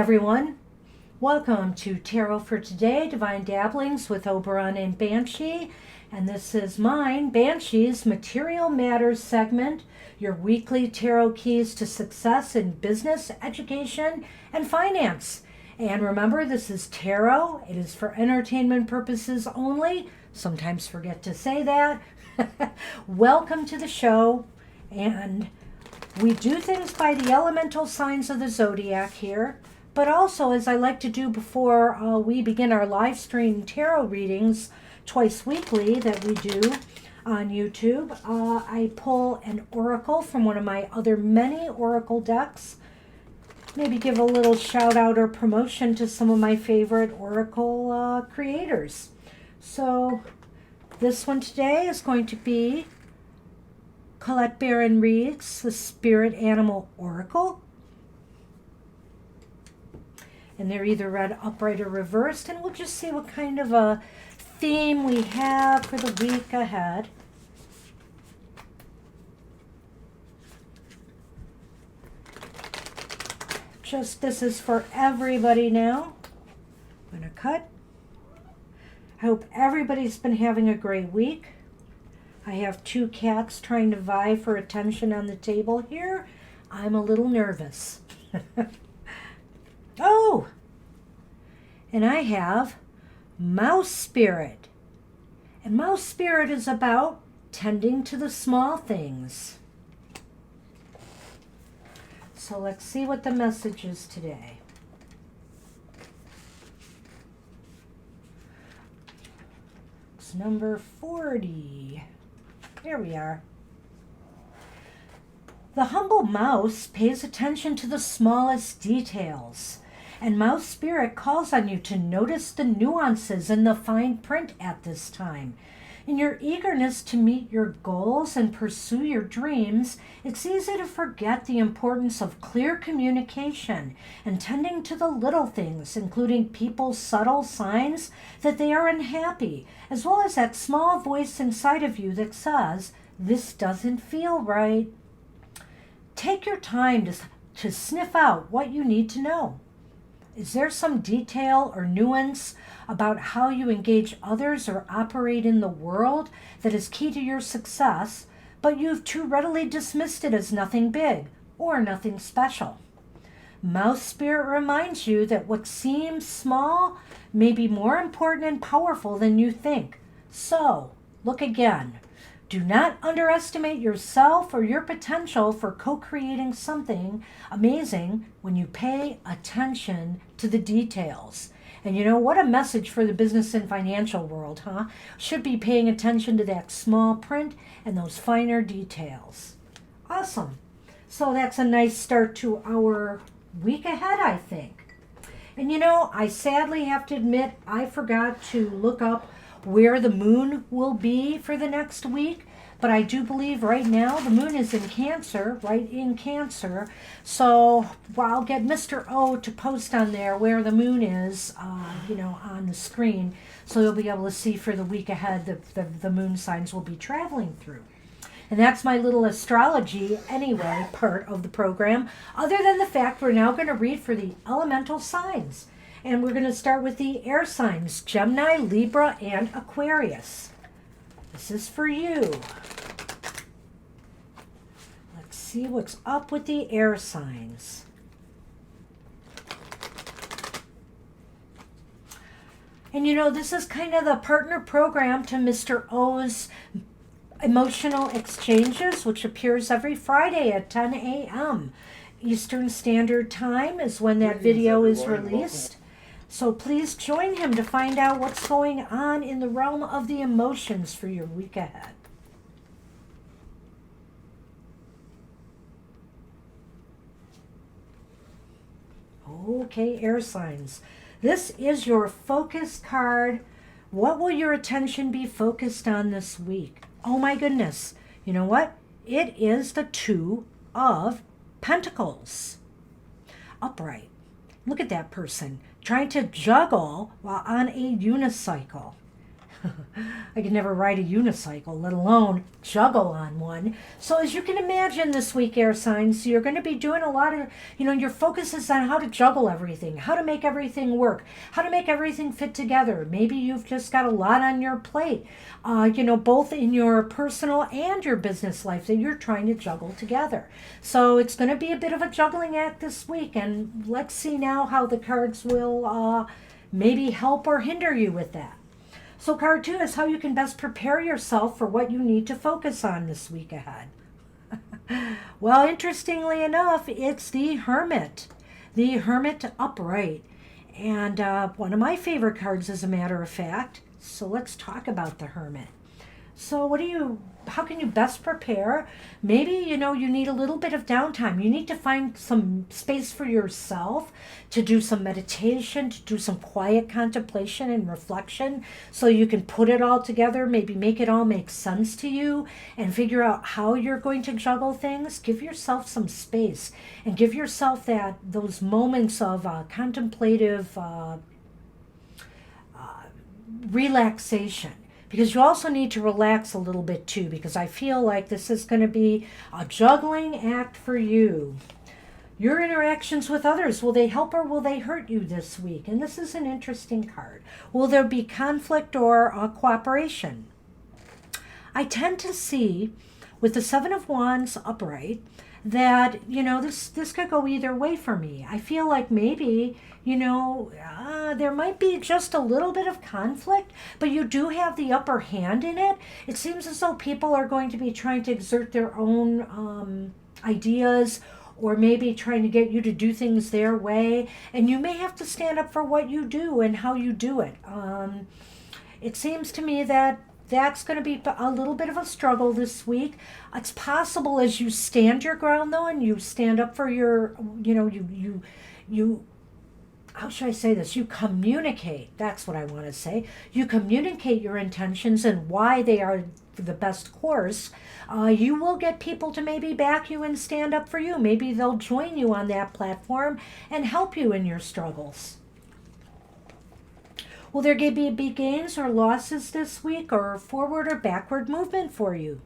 everyone. Welcome to Tarot for Today, Divine Dabblings with Oberon and Banshee. And this is mine, Banshee's Material Matters segment, your weekly tarot keys to success in business, education, and finance. And remember, this is tarot. It is for entertainment purposes only. Sometimes forget to say that. Welcome to the show. And we do things by the elemental signs of the Zodiac here. But also, as I like to do before we begin our live stream tarot readings twice weekly that we do on YouTube, I pull an oracle from one of my other many oracle decks. Maybe give a little shout out or promotion to some of my favorite oracle creators. So this one today is going to be Colette Baron Reed's The Spirit Animal Oracle. And they're either read upright or reversed. And we'll just see what kind of a theme we have for the week ahead. This is for everybody now. I'm going to cut. I hope everybody's been having a great week. I have two cats trying to vie for attention on the table here. I'm a little nervous. Oh! And I have Mouse Spirit. And Mouse Spirit is about tending to the small things. So let's see what the message is today. It's number 40. There we are. The humble mouse pays attention to the smallest details, and Mouse Spirit calls on you to notice the nuances in the fine print at this time. In your eagerness to meet your goals and pursue your dreams, it's easy to forget the importance of clear communication and tending to the little things, including people's subtle signs that they are unhappy, as well as that small voice inside of you that says, "This doesn't feel right." Take your time to sniff out what you need to know. Is there some detail or nuance about how you engage others or operate in the world that is key to your success, but you've too readily dismissed it as nothing big or nothing special? Mouse Spirit reminds you that what seems small may be more important and powerful than you think. So, look again. Do not underestimate yourself or your potential for co-creating something amazing when you pay attention to the details. And you know, what a message for the business and financial world, huh? Should be paying attention to that small print and those finer details. Awesome. So that's a nice start to our week ahead, I think. And you know, I sadly have to admit, I forgot to look up where the moon will be for the next week, but I do believe right now the moon is in Cancer, right in Cancer. So I'll get Mr. O to post on there where the moon is, on the screen, so you'll be able to see for the week ahead the moon signs will be traveling through. And that's my little astrology, anyway, part of the program, other than the fact we're now going to read for the elemental signs. And we're going to start with the air signs, Gemini, Libra, and Aquarius. This is for you. Let's see what's up with the air signs. And you know, this is kind of the partner program to Mr. O's Emotional Exchanges, which appears every Friday at 10 a.m. Eastern Standard Time is when that video is released. So please join him to find out what's going on in the realm of the emotions for your week ahead. Okay, air signs. This is your focus card. What will your attention be focused on this week? Oh my goodness. You know what? It is the Two of Pentacles. Upright. Look at that person trying to juggle while on a unicycle. I could never ride a unicycle, let alone juggle on one. So as you can imagine this week, air signs, you're going to be doing a lot of, your focus is on how to juggle everything, how to make everything work, how to make everything fit together. Maybe you've just got a lot on your plate, both in your personal and your business life that you're trying to juggle together. So it's going to be a bit of a juggling act this week, and let's see now how the cards will maybe help or hinder you with that. So card 2 is how you can best prepare yourself for what you need to focus on this week ahead. Well, interestingly enough, it's the Hermit upright. And one of my favorite cards, as a matter of fact. So let's talk about the Hermit. So how can you best prepare? Maybe, you need a little bit of downtime. You need to find some space for yourself to do some meditation, to do some quiet contemplation and reflection so you can put it all together, maybe make it all make sense to you and figure out how you're going to juggle things. Give yourself some space and give yourself those moments of contemplative relaxation. Because you also need to relax a little bit too, because I feel like this is going to be a juggling act for you. Your interactions with others, will they help or will they hurt you this week? And this is an interesting card. Will there be conflict or cooperation? I tend to see with the Seven of Wands upright that, this could go either way for me. I feel like maybe, there might be just a little bit of conflict, but you do have the upper hand in it. It seems as though people are going to be trying to exert their own ideas, or maybe trying to get you to do things their way, and you may have to stand up for what you do and how you do it. It seems to me that that's going to be a little bit of a struggle this week. It's possible as you stand your ground, though, and you stand up for your, you how should I say this? You communicate. That's what I want to say. You communicate your intentions and why they are the best course. You will get people to maybe back you and stand up for you. Maybe they'll join you on that platform and help you in your struggles. Will there be gains or losses this week, or forward or backward movement for you?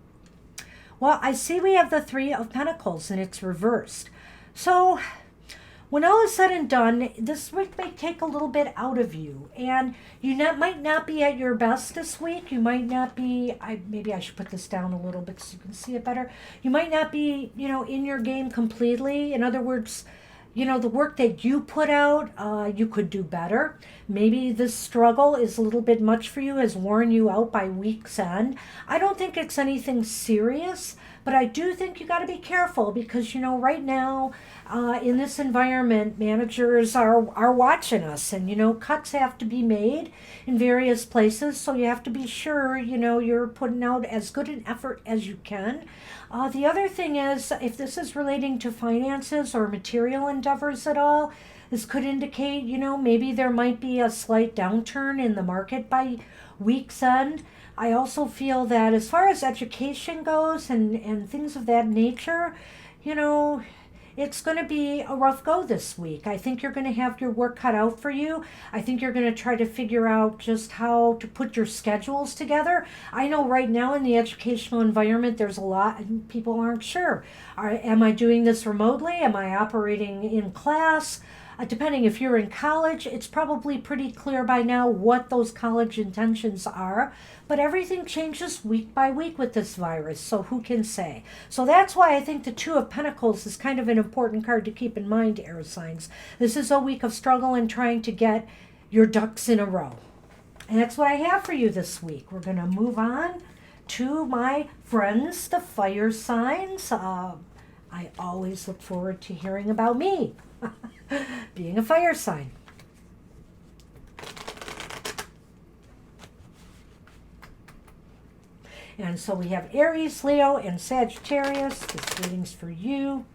Well, I see we have the Three of Pentacles and it's reversed. So when all is said and done, this week may take a little bit out of you, and you might not be at your best this week. You might not be, maybe I should put this down a little bit so you can see it better. You might not be, in your game completely. In other words, the work that you put out, you could do better. Maybe this struggle is a little bit much for you, has worn you out by week's end. I don't think it's anything serious, but I do think you got to be careful because, right now in this environment, managers are watching us, and, cuts have to be made in various places. So you have to be sure, you're putting out as good an effort as you can. The other thing is, if this is relating to finances or material endeavors at all, this could indicate, maybe there might be a slight downturn in the market by week's end. I also feel that as far as education goes and things of that nature, it's going to be a rough go this week. I think you're going to have your work cut out for you. I think you're going to try to figure out just how to put your schedules together. I know right now in the educational environment, there's a lot, and people aren't sure. Am I doing this remotely? Am I operating in class? Depending if you're in college, it's probably pretty clear by now what those college intentions are. But everything changes week by week with this virus, so who can say? So that's why I think the Two of Pentacles is kind of an important card to keep in mind, air signs. This is a week of struggle and trying to get your ducks in a row. And that's what I have for you this week. We're going to move on to my friends, the fire signs. I always look forward to hearing about me being a fire sign. And so we have Aries, Leo, and Sagittarius. This reading's for you.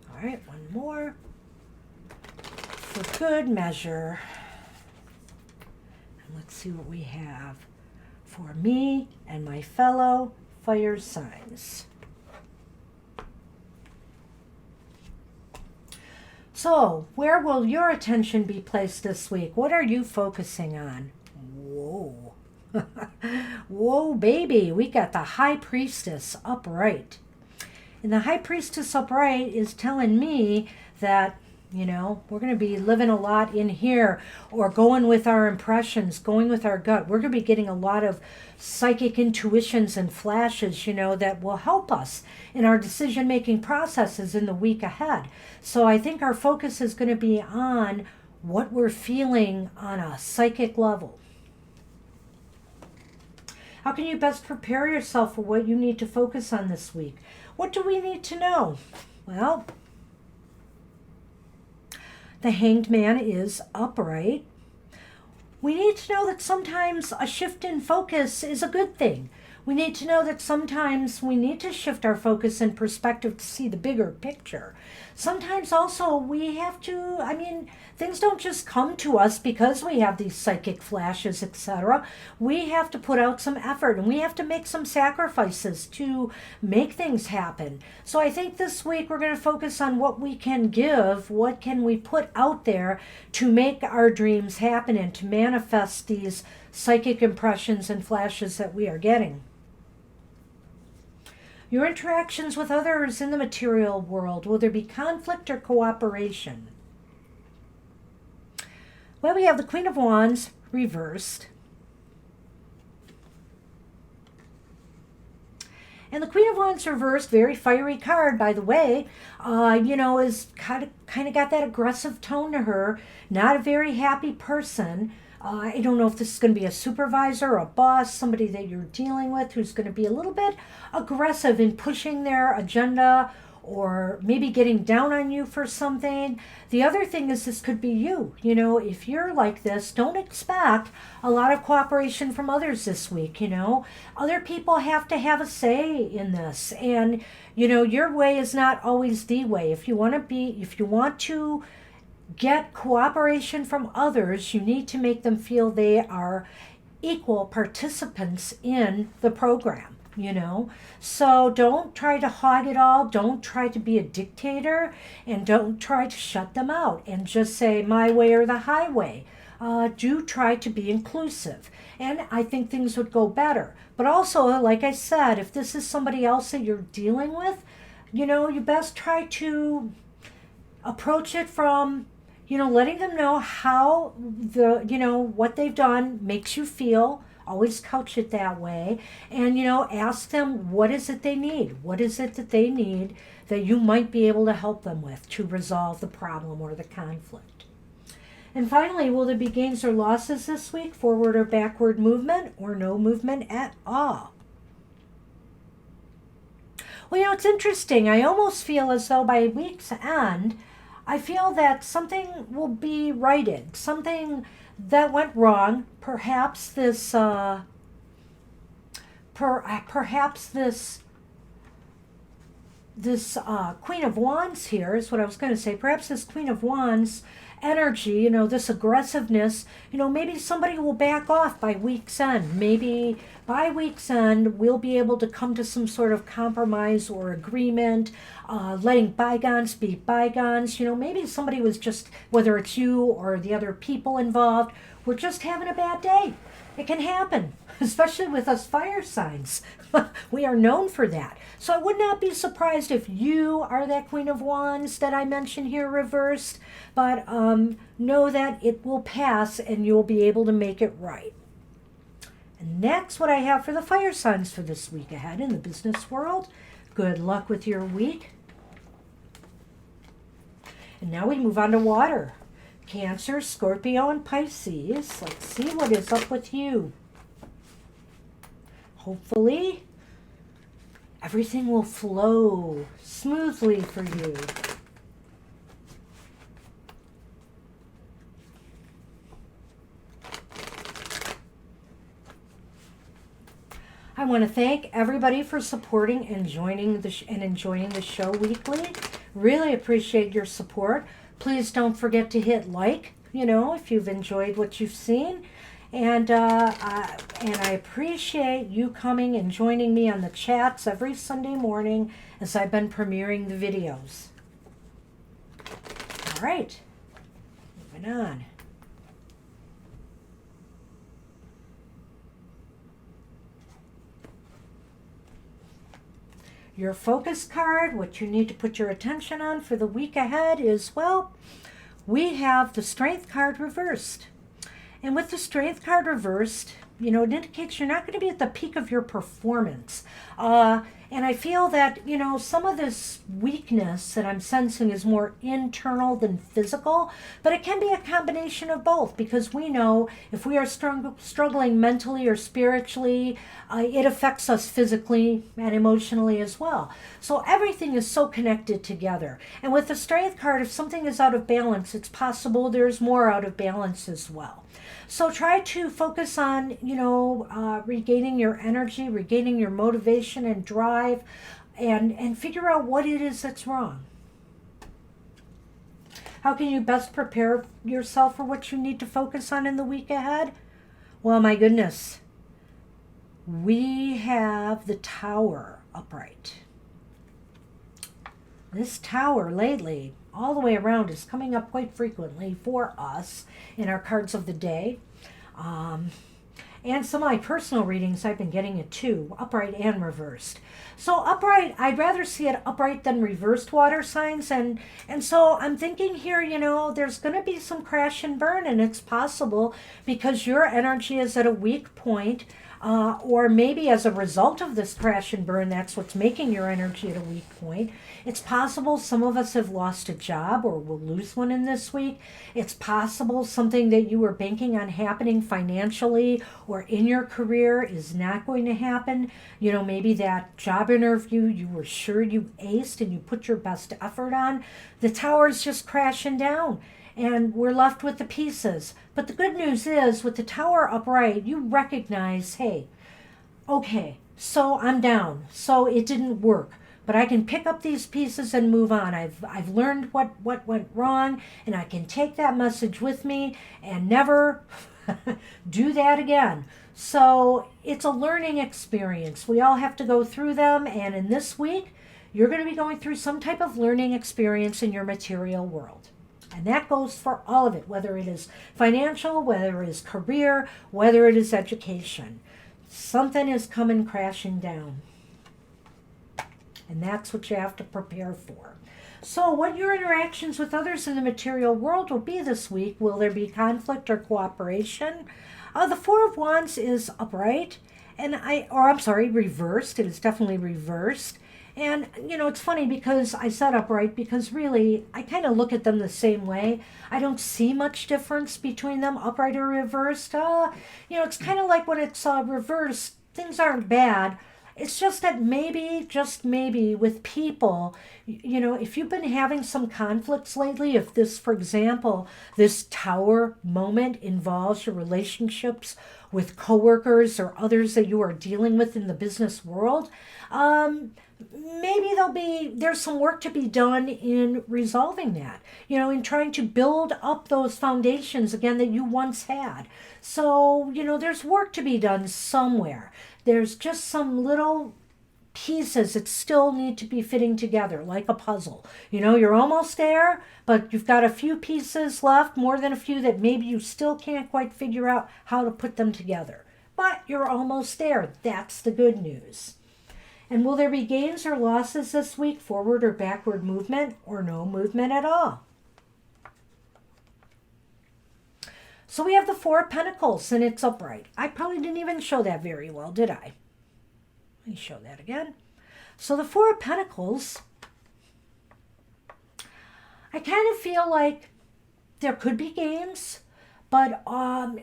All right, one more for good measure. And let's see what we have for me and my fellow fire signs. So, where will your attention be placed this week? What are you focusing on? Whoa. Whoa, baby. We got the High Priestess upright. And the High Priestess upright is telling me that, we're going to be living a lot in here, or going with our impressions, going with our gut. We're going to be getting a lot of psychic intuitions and flashes, that will help us in our decision-making processes in the week ahead. So I think our focus is going to be on what we're feeling on a psychic level. How can you best prepare yourself for what you need to focus on this week? What do we need to know? Well, the Hanged Man is upright. We need to know that sometimes a shift in focus is a good thing. We need to know that sometimes we need to shift our focus and perspective to see the bigger picture. Sometimes also we have to, things don't just come to us because we have these psychic flashes, etc. We have to put out some effort, and we have to make some sacrifices to make things happen. So I think this week we're going to focus on what we can give, what can we put out there to make our dreams happen and to manifest these psychic impressions and flashes that we are getting. Your interactions with others in the material world, will there be conflict or cooperation? Well, we have the Queen of Wands reversed. And the Queen of Wands reversed, very fiery card, by the way, is kind of got that aggressive tone to her. Not a very happy person. I don't know if this is going to be a supervisor, a boss, somebody that you're dealing with who's going to be a little bit aggressive in pushing their agenda, or maybe getting down on you for something. The other thing is, this could be you. If you're like this, don't expect a lot of cooperation from others this week. Other people have to have a say in this, and your way is not always the way. If you want to get cooperation from others, you need to make them feel they are equal participants in the program. So don't try to hog it all. Don't try to be a dictator, and don't try to shut them out and just say my way or the highway. Do try to be inclusive, and I think things would go better. But also, like I said, if this is somebody else that you're dealing with, you best try to approach it from letting them know how what they've done makes you feel. Always couch it that way. And, ask them, what is it they need? What is it that they need that you might be able to help them with to resolve the problem or the conflict? And finally, will there be gains or losses this week? Forward or backward movement, or no movement at all? Well, it's interesting. I almost feel as though by week's end, I feel that something will be righted, something that went wrong. Perhaps this Queen of Wands here is what I was going to say. Perhaps this Queen of Wands energy, this aggressiveness, maybe somebody will back off by week's end. Maybe by week's end, we'll be able to come to some sort of compromise or agreement, letting bygones be bygones. Maybe somebody was just, whether it's you or the other people involved, we're just having a bad day. It can happen, especially with us fire signs. We are known for that. So I would not be surprised if you are that Queen of Wands that I mentioned here reversed, but know that it will pass and you'll be able to make it right. And that's what I have for the fire signs for this week ahead in the business world. Good luck with your week. And now we move on to water. Cancer, Scorpio, and Pisces. Let's see what is up with you. Hopefully, everything will flow smoothly for you. I want to thank everybody for supporting and enjoying the show weekly. Really appreciate your support. Please don't forget to hit like, if you've enjoyed what you've seen. And I appreciate you coming and joining me on the chats every Sunday morning as I've been premiering the videos. All right, moving on. Your focus card, what you need to put your attention on for the week ahead is, well, we have the Strength card reversed. And with the Strength card reversed, it indicates you're not going to be at the peak of your performance. And I feel that, some of this weakness that I'm sensing is more internal than physical, but it can be a combination of both, because we know if we are struggling mentally or spiritually, it affects us physically and emotionally as well. So everything is so connected together. And with the Strength card, if something is out of balance, it's possible there's more out of balance as well. So try to focus on, regaining your energy, regaining your motivation and drive, and figure out what it is that's wrong. How can you best prepare yourself for what you need to focus on in the week ahead? Well, my goodness, we have the Tower upright. This Tower lately, all the way around, is coming up quite frequently for us in our cards of the day. And some of my personal readings, I've been getting it too, upright and reversed. So upright, I'd rather see it upright than reversed, water signs. And so I'm thinking here, there's going to be some crash and burn, and it's possible because your energy is at a weak point. Or maybe as a result of this crash and burn, that's what's making your energy at a weak point. It's possible some of us have lost a job or will lose one in this week. It's possible something that you were banking on happening financially or in your career is not going to happen. Maybe that job interview you were sure you aced and you put your best effort on. The tower's just crashing down, and we're left with the pieces. But the good news is, with the Tower upright, you recognize, hey, okay, so I'm down, so it didn't work, but I can pick up these pieces and move on. I've learned what went wrong, and I can take that message with me and never do that again. So it's a learning experience. We all have to go through them, and in this week, you're going to be going through some type of learning experience in your material world. And that goes for all of it, whether it is financial, whether it is career, whether it is education. Something is coming crashing down. And that's what you have to prepare for. So what your interactions with others in the material world will be this week. Will there be conflict or cooperation? The Four of Wands is upright, reversed. It is definitely reversed. And, it's funny because I said upright because really I kind of look at them the same way. I don't see much difference between them, upright or reversed. It's kind of like when it's reversed, things aren't bad. It's just that just maybe with people, if you've been having some conflicts lately, if this, for example, this Tower moment involves your relationships with coworkers or others that you are dealing with in the business world, maybe there's some work to be done in resolving that, in trying to build up those foundations again that you once had. So, there's work to be done somewhere. There's just some little pieces that still need to be fitting together like a puzzle. You're almost there, but you've got a few pieces left, more than a few, that maybe you still can't quite figure out how to put them together. But you're almost there. That's the good news. And will there be gains or losses this week, forward or backward movement, or no movement at all? So we have the Four of Pentacles, and it's upright. I probably didn't even show that very well, did I? Let me show that again. So the Four of Pentacles, I kind of feel like there could be gains. But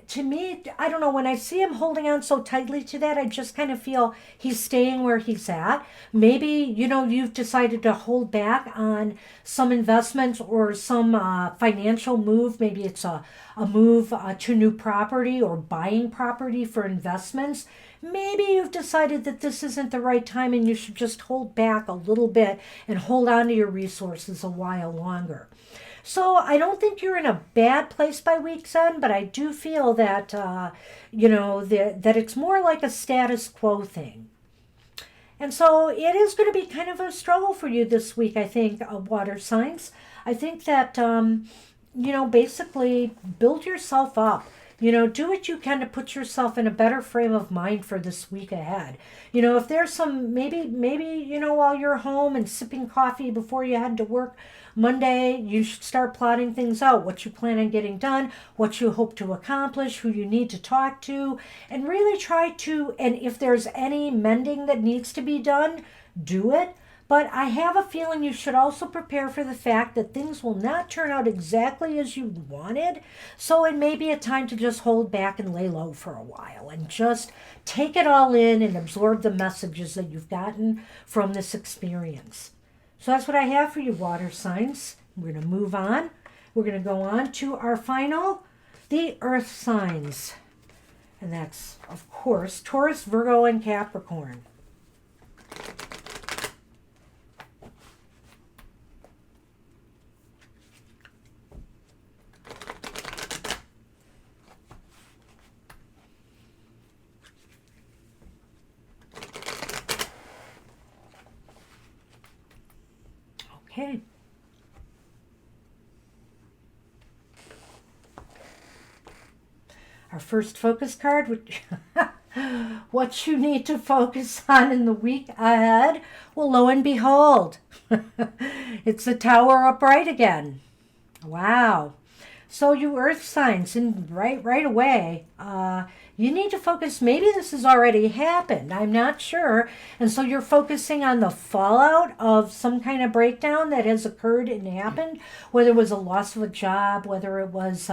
to me, I don't know, when I see him holding on so tightly to that, I just kind of feel he's staying where he's at. Maybe, you've decided to hold back on some investments or some financial move. Maybe it's a move to new property or buying property for investments. Maybe you've decided that this isn't the right time and you should just hold back a little bit and hold on to your resources a while longer. So I don't think you're in a bad place by week's end, but I do feel that, that it's more like a status quo thing. And so it is going to be kind of a struggle for you this week, I think, water signs. I think that, basically build yourself up. Do what you can to put yourself in a better frame of mind for this week ahead. If there's some, maybe, while you're home and sipping coffee before you head to work Monday, you should start plotting things out, what you plan on getting done, what you hope to accomplish, who you need to talk to, and really and if there's any mending that needs to be done, do it. But I have a feeling you should also prepare for the fact that things will not turn out exactly as you wanted. So it may be a time to just hold back and lay low for a while and just take it all in and absorb the messages that you've gotten from this experience. So that's what I have for you, water signs. We're going to move on. We're going to go on to our final, the earth signs. And that's, of course, Taurus, Virgo, and Capricorn. Okay. Our first focus card, which what you need to focus on in the week ahead. Well, lo and behold, it's the Tower upright again. Wow. So you earth signs, and right away, you need to focus. Maybe this has already happened. I'm not sure. And so you're focusing on the fallout of some kind of breakdown that has occurred and happened, whether it was a loss of a job, whether it was,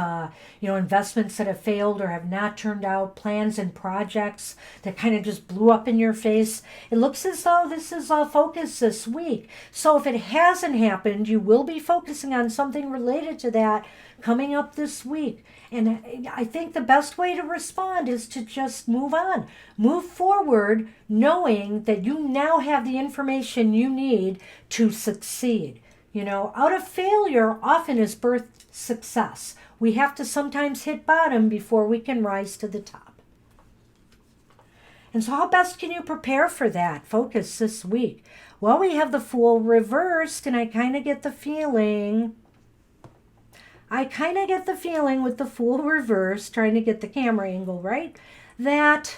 investments that have failed or have not turned out, plans and projects that kind of just blew up in your face. It looks as though this is a focus this week. So if it hasn't happened, you will be focusing on something related to that coming up this week. And I think the best way to respond is to just move on. Move forward knowing that you now have the information you need to succeed. Out of failure often is birth success. We have to sometimes hit bottom before we can rise to the top. And so how best can you prepare for that focus this week? Well, we have the Fool reversed, and I kind of get the feeling with the Fool reversed, trying to get the camera angle right, that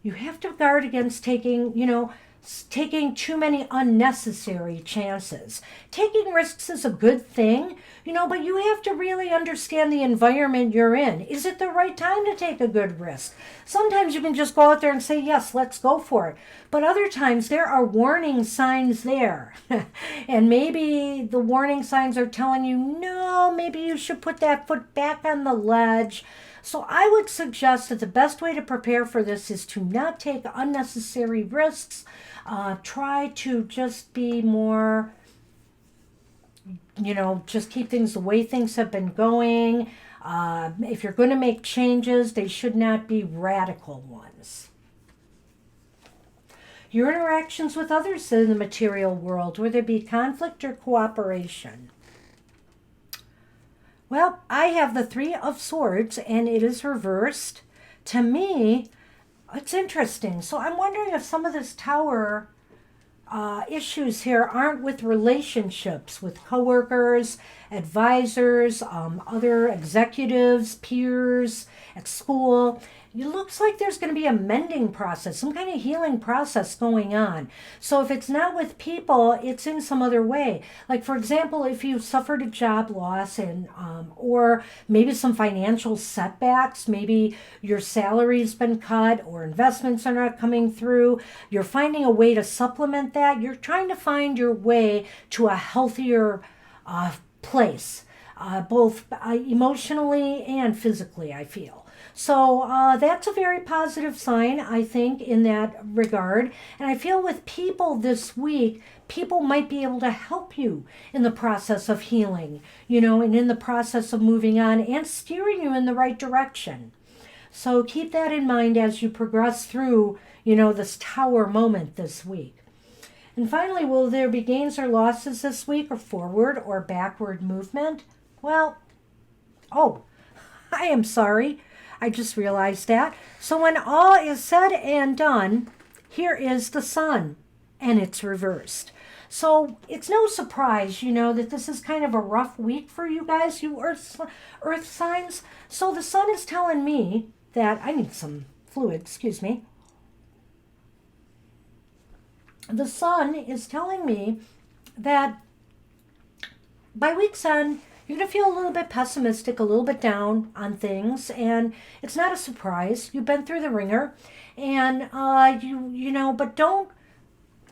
you have to guard against taking too many unnecessary chances. Taking risks is a good thing, but you have to really understand the environment you're in. Is it the right time to take a good risk? Sometimes you can just go out there and say, yes, let's go for it. But other times there are warning signs there. And maybe the warning signs are telling you, no, maybe you should put that foot back on the ledge. So I would suggest that the best way to prepare for this is to not take unnecessary risks. Try to just be more, just keep things the way things have been going. If you're going to make changes, they should not be radical ones. Your interactions with others in the material world, whether it be conflict or cooperation. Well, I have the Three of Swords, and it is reversed. To me, it's interesting. So I'm wondering if some of this Tower issues here aren't with relationships with coworkers, advisors, other executives, peers at school. It looks like there's going to be a mending process, some kind of healing process going on. So if it's not with people, it's in some other way. Like, for example, if you suffered a job loss or maybe some financial setbacks, maybe your salary's been cut or investments are not coming through, you're finding a way to supplement that. You're trying to find your way to a healthier place, both emotionally and physically, I feel. So that's a very positive sign, I think, in that regard. And I feel with people this week, people might be able to help you in the process of healing, and in the process of moving on and steering you in the right direction. So keep that in mind as you progress through, this Tower moment this week. And finally, will there be gains or losses this week, or forward or backward movement? Well, I am sorry. I just realized that. So when all is said and done, here is the sun, and it's reversed. So it's no surprise, that this is kind of a rough week for you guys, you earth signs. So the sun is telling me that I need some fluid, excuse me. The sun is telling me that by week's end, you're going to feel a little bit pessimistic, a little bit down on things, and it's not a surprise. You've been through the ringer, and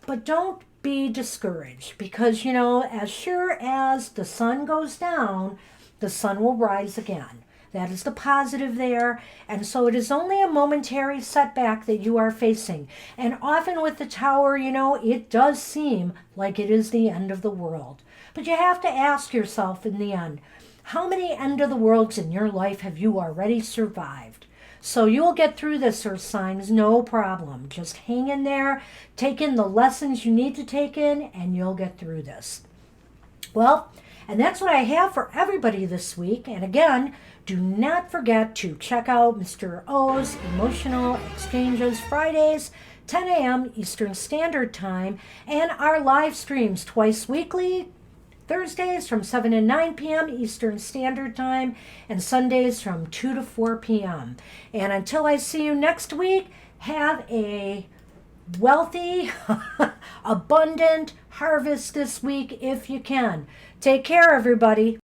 but don't be discouraged, because as sure as the sun goes down, the sun will rise again. That is the positive there. And so it is only a momentary setback that you are facing. And often with the tower, it does seem like it is the end of the world. But you have to ask yourself in the end, how many end of the worlds in your life have you already survived? So you'll get through this, earth signs, no problem. Just hang in there, take in the lessons you need to take in, and you'll get through this. Well, and that's what I have for everybody this week. And again, do not forget to check out Mr. O's Emotional Exchanges Fridays, 10 a.m. Eastern Standard Time, and our live streams twice weekly, Thursdays from 7 to 9 p.m. Eastern Standard Time, and Sundays from 2 to 4 p.m. And until I see you next week, have a wealthy, abundant harvest this week if you can. Take care, everybody.